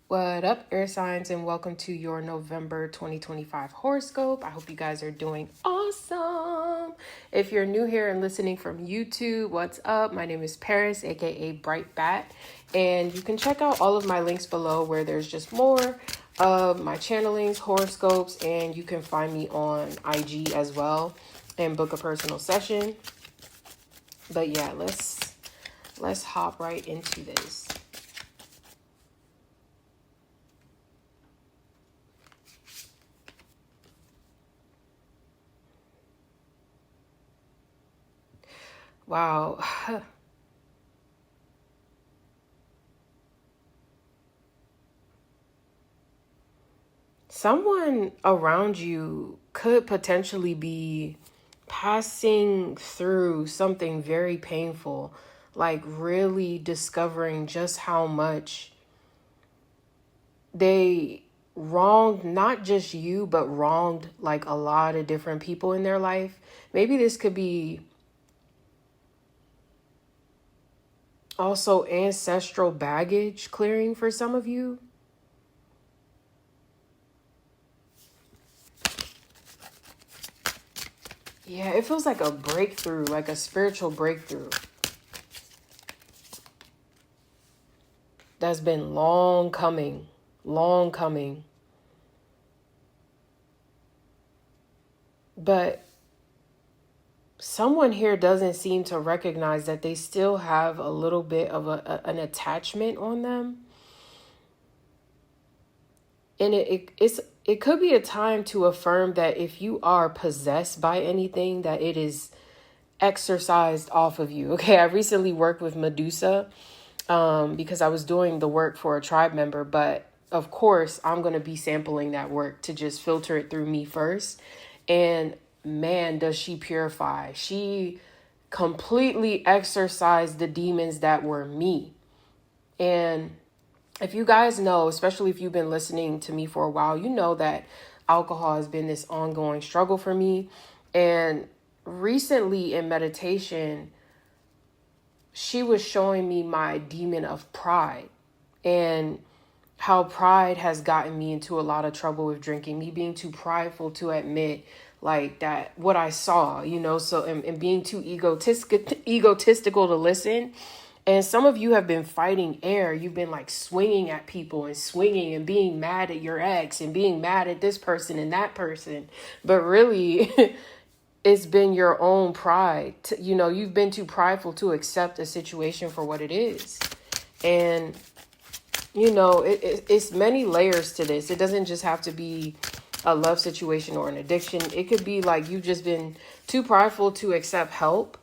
What up, air signs, and welcome to your November 2025 horoscope. I hope you guys are doing awesome. If you're new here and listening from YouTube, what's up? My name is Paris, aka Bright Bat, and you can check out all of my links below where there's just more of my channelings, horoscopes, and you can find me on IG as well and book a personal session. But yeah, let's hop right into this. Wow. Someone around you could potentially be passing through something very painful, like really discovering just how much they wronged not just you, but wronged like a lot of different people in their life. Maybe this could be also ancestral baggage clearing for some of you. Yeah, it feels like a breakthrough, like a spiritual breakthrough that's been long coming, long coming. But someone here doesn't seem to recognize that they still have a little bit of an attachment on them. And it could be a time to affirm that if you are possessed by anything, that it is exorcised off of you. Okay, I recently worked with Medusa because I was doing the work for a tribe member, but of course I'm going to be sampling that work to just filter it through me first. And man, does she purify. She completely exorcised the demons that were me. And if you guys know, especially if you've been listening to me for a while, you know that alcohol has been this ongoing struggle for me. And recently in meditation, she was showing me my demon of pride and how pride has gotten me into a lot of trouble with drinking, me being too prideful to admit like that what I saw, so and being too egotistical to listen. And some of you have been fighting air. You've been like swinging at people and swinging and being mad at your ex and being mad at this person and that person. But really, it's been your own pride. You've been too prideful to accept a situation for what it is. And, it's many layers to this. It doesn't just have to be a love situation or an addiction. It could be like you've just been too prideful to accept help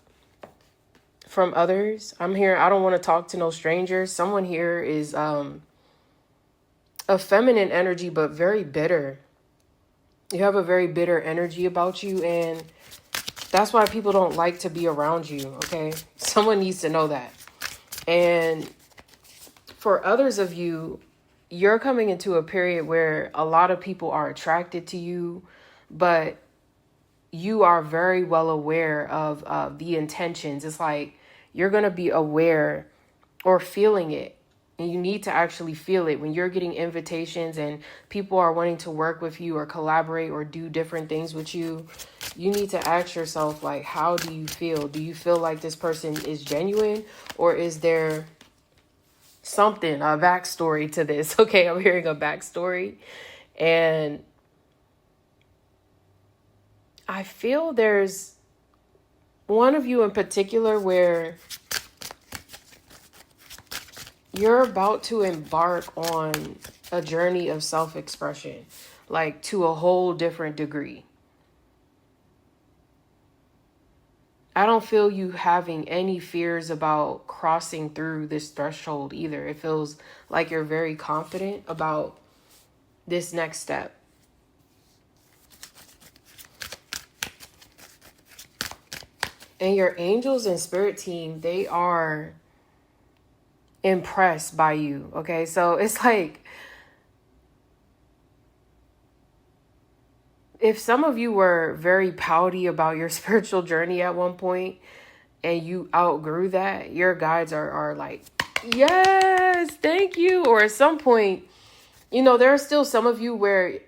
from others. I'm here. I don't want to talk to no strangers. Someone here is a feminine energy, but very bitter. You have a very bitter energy about you, and that's why people don't like to be around you, okay? Someone needs to know that. And for others of you, you're coming into a period where a lot of people are attracted to you, but you are very well aware of the intentions. It's like you're going to be aware or feeling it. And you need to actually feel it when you're getting invitations and people are wanting to work with you or collaborate or do different things with you. You need to ask yourself, like, how do you feel? Do you feel like this person is genuine, or is there something, a backstory to this? Okay, I'm hearing a backstory. And I feel there's one of you in particular where you're about to embark on a journey of self-expression, like to a whole different degree. I don't feel you having any fears about crossing through this threshold either. It feels like you're very confident about this next step. And your angels and spirit team, they are impressed by you. Okay, so it's like if some of you were very pouty about your spiritual journey at one point and you outgrew that, your guides are like, yes, thank you. Or at some point there are still some of you where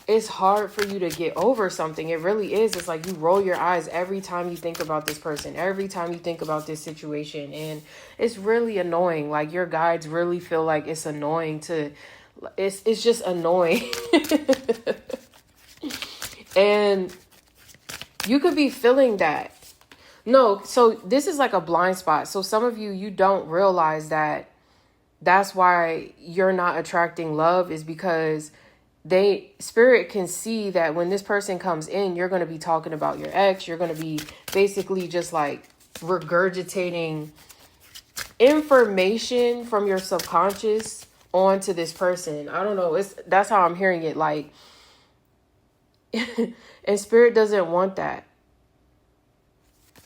it's hard for you to get over something. It really is. It's like you roll your eyes every time you think about this person, every time you think about this situation. And it's really annoying. Like your guides really feel like it's annoying it's just annoying. And you could be feeling that. No, so this is like a blind spot. So some of you don't realize that that's why you're not attracting love, is because spirit can see that when this person comes in, you're going to be talking about your ex. You're going to be basically just like regurgitating information from your subconscious onto this person. I don't know. That's how I'm hearing it. Like, and spirit doesn't want that.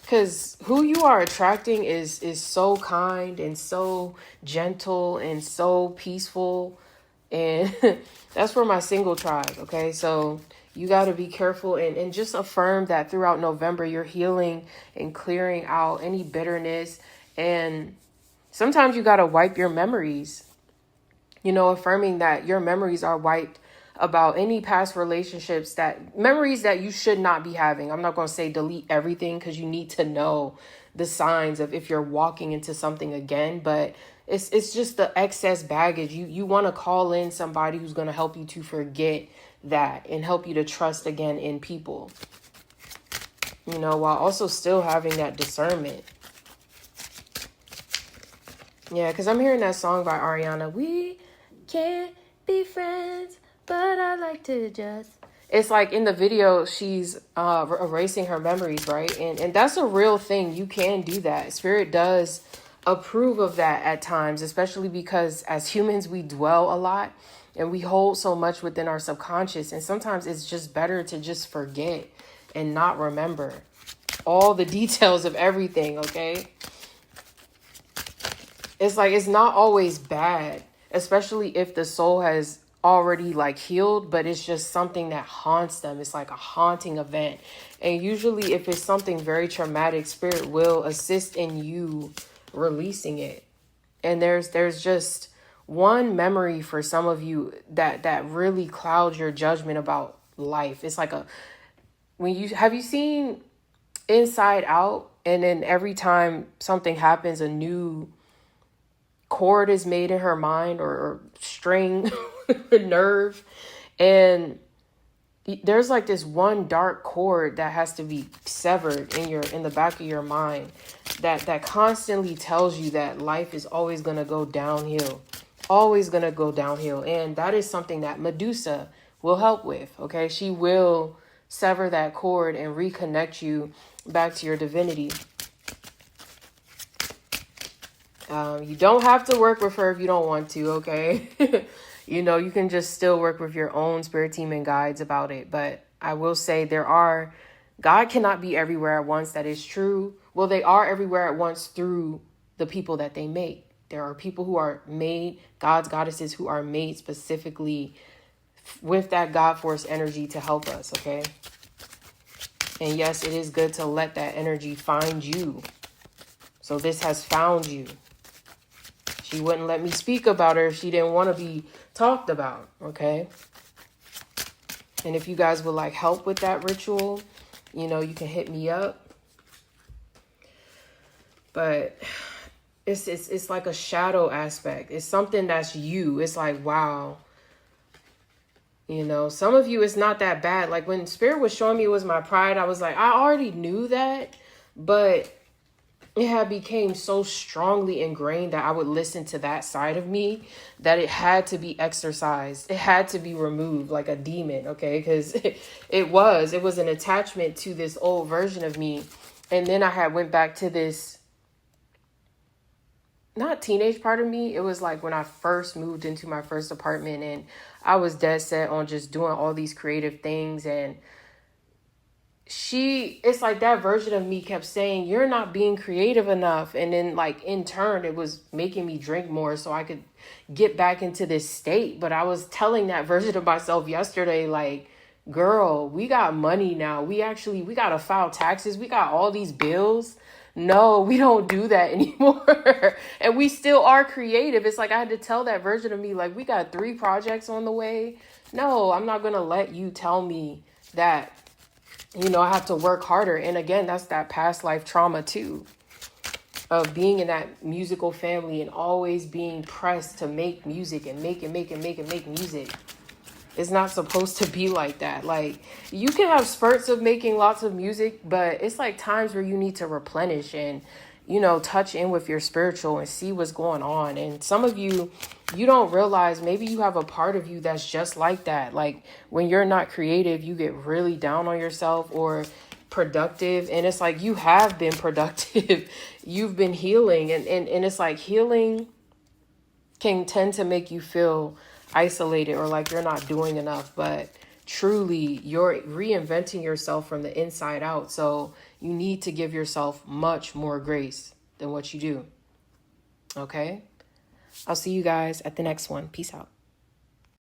Because who you are attracting is so kind and so gentle and so peaceful. And that's for my single tribe. Okay, so you got to be careful and just affirm that throughout November, you're healing and clearing out any bitterness. And sometimes you got to wipe your memories, affirming that your memories are wiped about any past relationships, memories that you should not be having. I'm not going to say delete everything, because you need to know the signs of if you're walking into something again, but it's just the excess baggage. You want to call in somebody who's going to help you to forget that and help you to trust again in people, while also still having that discernment. Yeah, because I'm hearing that song by Ariana, "We can't be friends, but I like to just..." It's like in the video, she's erasing her memories, right? And that's a real thing. You can do that. Spirit does approve of that at times, especially because as humans, we dwell a lot and we hold so much within our subconscious. And sometimes it's just better to just forget and not remember all the details of everything, okay? It's like, it's not always bad, especially if the soul has already like healed, but it's just something that haunts them. It's like a haunting event. And usually if it's something very traumatic, spirit will assist in you releasing it. And there's just one memory for some of you that really clouds your judgment about life. It's like have you seen Inside Out? And then every time something happens, a new cord is made in her mind, or string, nerve, and there's like this one dark cord that has to be severed in the back of your mind that constantly tells you that life is always going to go downhill, and that is something that Medusa will help with. Okay, she will sever that cord and reconnect you back to your divinity. You don't have to work with her if you don't want to, okay? You can just still work with your own spirit team and guides about it. But I will say God cannot be everywhere at once. That is true. Well, they are everywhere at once through the people that they make. There are people who are made, gods, goddesses, who are made specifically with that God force energy to help us, okay? And yes, it is good to let that energy find you. So this has found you. She wouldn't let me speak about her if she didn't want to be talked about, okay? And if you guys would like help with that ritual, you can hit me up. But it's like a shadow aspect. It's something that's you. It's like, wow. Some of you, it's not that bad. Like when Spirit was showing me it was my pride, I was like, I already knew that, but it had became so strongly ingrained that I would listen to that side of me that it had to be exorcised. It had to be removed like a demon, okay? Because it was an attachment to this old version of me. And then I went back to this, not teenage part of me. It was like when I first moved into my first apartment and I was dead set on just doing all these creative things. And it's like that version of me kept saying, you're not being creative enough. And then like in turn, it was making me drink more so I could get back into this state. But I was telling that version of myself yesterday, like, girl, we got money now. We got to file taxes. We got all these bills. No, we don't do that anymore. And we still are creative. It's like I had to tell that version of me, like, we got 3 projects on the way. No, I'm not going to let you tell me that, I have to work harder. And again, that's that past life trauma too, of being in that musical family and always being pressed to make music and make music. It's not supposed to be like that. Like, you can have spurts of making lots of music, but it's like times where you need to replenish and, touch in with your spiritual and see what's going on. And some of you don't realize maybe you have a part of you that's just like that. Like, when you're not creative, you get really down on yourself or productive. And it's like, you have been productive. You've been healing. And it's like healing can tend to make you feel isolated or like you're not doing enough, but truly you're reinventing yourself from the inside out. So you need to give yourself much more grace than what you do. Okay? I'll see you guys at the next one. Peace out.